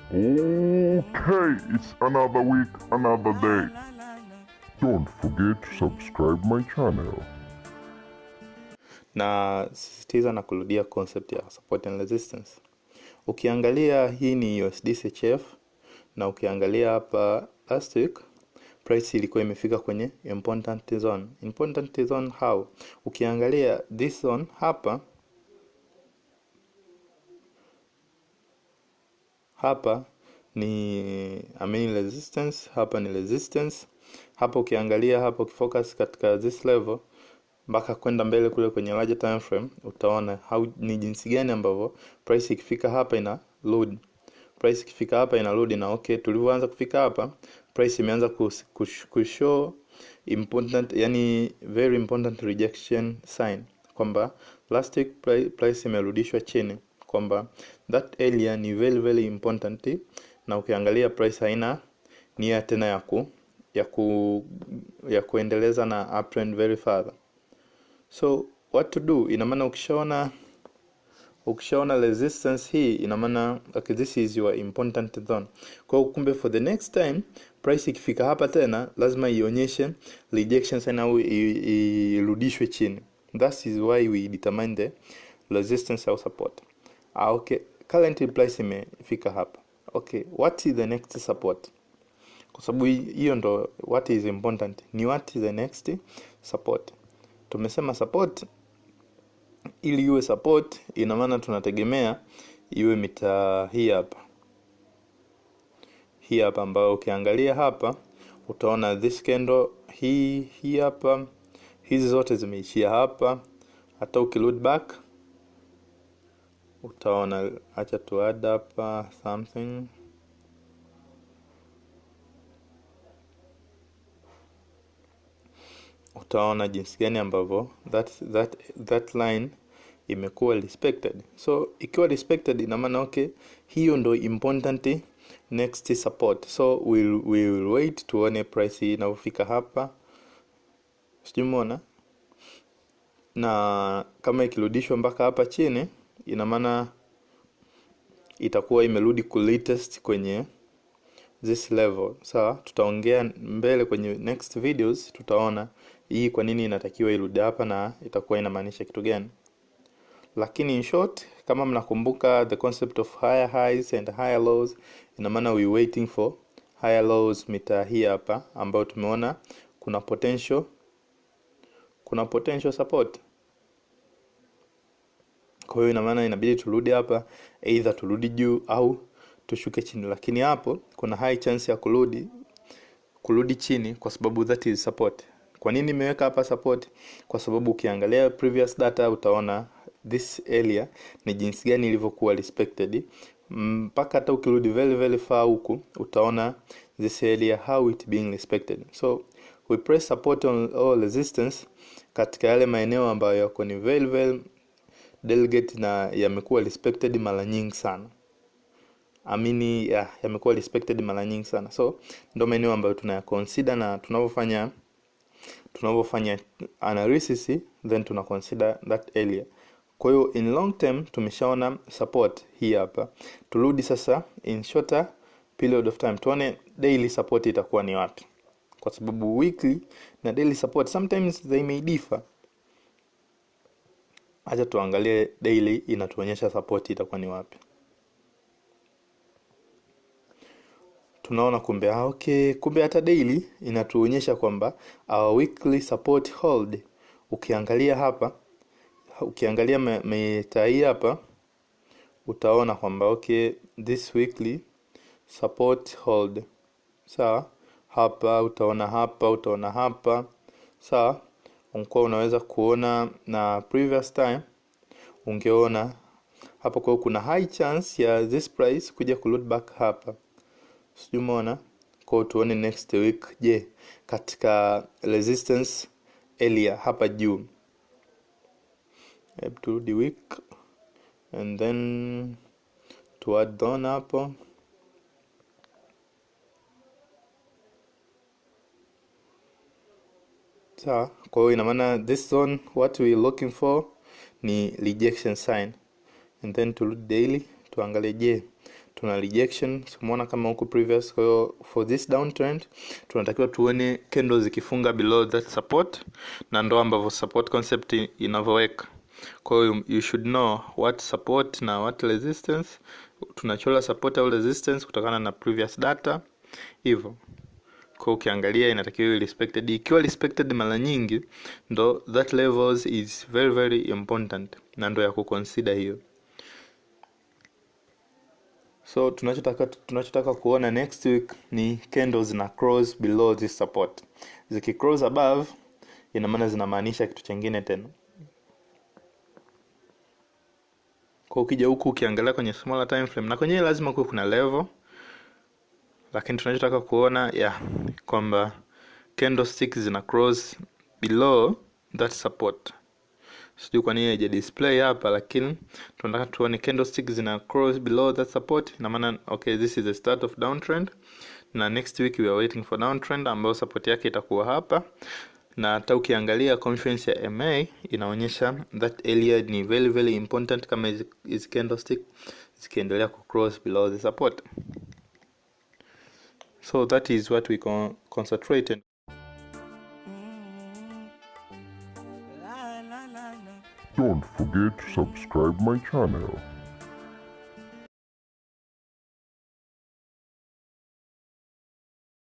Okay, it's another week, another day. Don't forget to subscribe my channel. Na sisitiza na kurudia concept ya support and resistance. Ukiangalia hii ni USD CHF na ukiangalia hapa last week price ilikuwa imefika kwenye important zone. Important zone how? Ukiangalia this zone hapa ni resistance, hapa ni resistance. Hapa ukiangalia hapa ukifocus katika this level mpaka kwenda mbele kule kwenye larger time frame, utaona ni jinsi gani ambavyo price ikifika hapa ina load. Price ikifika hapa ina load, na okay, tulivyoanza kufika hapa price imeanza kushow important, yani very important rejection sign, kwamba last week price imerudishwa chini, kwamba that area ni very very important. Na ukiangalia price haina nia tena ya kuendeleza na uptrend very further. So what to do? Ina maana ukishaona resistance hii, ina maana okay, this is your important zone. Kwa kumbe for the next time price ikifika hapa tena lazima ionyeshe rejection sign au irudishwe chini. That is why we determine the resistance or support. Okay, currently price imefika hapa. Okay, what is the next support? Kwa sababu hiyo ndo what is important. Ni what is the next support? Tumesema support, ili iwe support ina maana tunategemea iwe mita hii hapa ambayo ukiangalia hapa utaona this candle hii hapa, hizi zote zimeishia hapa. Hata ukiload back utaona, acha tu add hapa something. Utaona jinsi gani ambavyo that line imekuwa respected. So ikiwa respected ina maana okay, hiyo ndo important next support. So we will wait tuone price inafika hapa, sijumeona, na kama ikirudishwa mpaka hapa chini ina maana itakuwa imerudi ku latest kwenye this level. Sawa, tutaongea mbele kwenye next videos, tutaona hii kwa nini inatakiwa irudi hapa na itakuwa inamaanisha kitu gani. Lakini in short, kama mnakumbuka the concept of higher highs and higher lows, ina maana we waiting for higher lows mita hii hapa ambayo tumeona kuna potential support. Kwa hiyo ina maana inabidi turudi hapa, either turudi juu au tushuke chini, lakini hapo kuna high chance ya kurudi chini kwa sababu that is support. Kwa nini nimeweka hapa support? Kwa sababu ukiangalia previous data utaona this area ni jinsi gani ilivyokuwa respected, mpaka hata ukirudi very very far huku utaona this area how it being respected. So we press support on all resistance katika yale maeneo ambayo yako ni very very delegate na yamekuwa respected mara nyingi sana. Yamekuwa respected mara nyingi sana. So ndio maeneo ambayo tunayaconsider na tunavyofanya analysis, then tuna consider that area. Kwa hiyo in long term tumeshaona support hii hapa. Turudi sasa in shorter period of time tuone daily support itakuwa ni wapi, kwa sababu weekly na daily support sometimes they may differ. Acha tuangalie daily inatuonyesha support itakuwa ni wapi. Tunaona kumbe okay, kumbe hata daily inatuonyesha kwamba our weekly support hold. Ukiangalia hapa, ukiangalia meta hii hapa utaona kwamba okay, this weekly support hold. Sawa, hapa utaona hapa. Sawa, unaweza kuona na previous time ungeona hapa, kwa kuna high chance ya this price kuja ku load back hapa, sijumeona. Kwa tuone next week, je, katika resistance area hapa juu, up to the week and then to add down hapo. Sawa, kwa hiyo ina maana this zone what we looking for ni rejection sign, and then to look daily tuangalie, je, tuna rejection, tumeona kama huko previous. Kwa hiyo for this downtrend tunatakiwa tuone candles zikifunga below that support, na ndo ambavyo support concept inavyoweka. Kwa hiyo you should know what support na what resistance. Tunachola support au resistance kutokana na previous data hivyo. Kwa ukiangalia inatakiwa iwe respected. Ikiwa respected mara nyingi, ndo that levels is very very important, na ndo ya kuconsider hiyo. So tunachotaka kuona next week ni candles na cross below this support. Ziki cross above, ina maana zinamaanisha kitu kingine tena. Kwa ukija huku ukiangalia kwenye smaller time frame, na kwenye lazima kuwe kuna level, lakini tunachotaka kuona kwamba candlesticks zina cross below that support. Sijui kwa nini haija display hapa, lakini tunataka tuone candlesticks zina cross below that support. Ina maana okay, this is the start of downtrend, na next week we are waiting for downtrend ambayo support yake itakuwa hapa. Na hata ukiangalia conference ya MA inaonyesha that area ni very very important kama is candlestick zikiendelea ku cross below the support. So that is what we concentrate on. Don't forget to subscribe my channel.